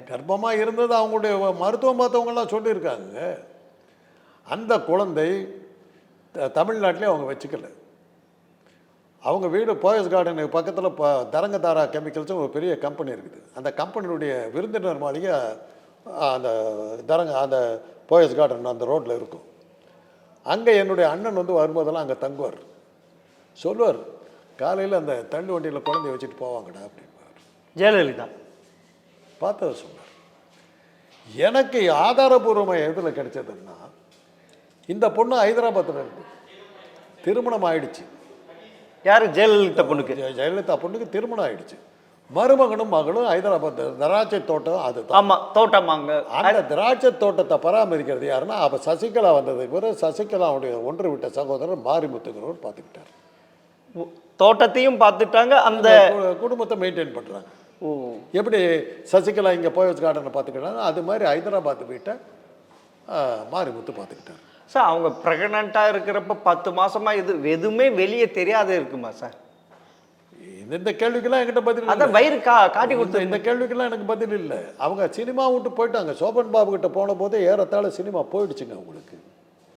கர்ப்பமாக இருந்தது அவங்களுடைய மருத்துவம் பார்த்தவங்களாம் சொல்லியிருக்காங்க. அந்த குழந்தை தமிழ்நாட்டிலே அவங்க வச்சுக்கல. அவங்க வீடு போயஸ் கார்டனுக்கு பக்கத்தில் தரங்கதாரா கெமிக்கல்ஸும் ஒரு பெரிய கம்பெனி இருக்குது. அந்த கம்பெனியுடைய விருந்தினர் மாளிகை அந்த அந்த போயஸ் கார்டன் அந்த ரோட்டில் இருக்கும். அங்கே என்னுடைய அண்ணன் வந்து வரும்போதெல்லாம் அங்கே தங்குவார். சொல்லுவார், காலையில் அந்த தள்ளு வண்டியில் குழந்தைய வச்சுட்டு போவாங்கடா அப்படின்பார். ஜெயலலிதா பார்த்ததை சொன்னார். எனக்கு ஆதாரபூர்வமாக எதில் கிடைச்சதுன்னா, இந்த பொண்ணு ஹைதராபாத்தில் இருக்கு, திருமணம் ஆயிடுச்சு. யார்? ஜெயலலிதா பொண்ணுக்கு. ஜெயலலிதா பொண்ணுக்கு திருமணம் ஆயிடுச்சு. மருமகனும் மகளும் ஹைதராபாத் திராட்சை தோட்டம். அது ஆமாம், தோட்டமாங்க. அந்த திராட்சை தோட்டத்தை பராமரிக்கிறது யாருன்னா, அப்போ சசிகலா வந்ததுக்கு பிறகு சசிகலாவுடைய ஒன்று விட்ட சகோதரர் மாரிமுத்துங்கிறவர் பார்த்துக்கிட்டார். தோட்டத்தையும் பார்த்துட்டாங்க, அந்த குடும்பத்தை மெயின்டைன் பண்ணுறாங்க. ஓ, எப்படி சசிகலா இங்கே போயஸ் கார்டனை பார்த்துக்கிட்டாங்க, அது மாதிரி ஹைதராபாத் வீட்டை மாரிமுத்து பார்த்துக்கிட்டார். சார் அவங்க ப்ரெக்னெண்ட்டாக இருக்கிறப்ப 10 மாதமாக இது எதுவுமே வெளியே தெரியாத இருக்குமா சார்? இந்த கேள்விக்கெல்லாம் என்கிட்ட பதில் அதான் வயிறு காட்டி கொடுத்து. இந்த கேள்விக்கெல்லாம் எனக்கு பதில் இல்லை. அவங்க சினிமா விட்டு போயிட்டாங்க. சோபன் பாபு கிட்ட போன போதே ஏறத்தாழ சினிமா போயிடுச்சுங்க அவங்களுக்கு.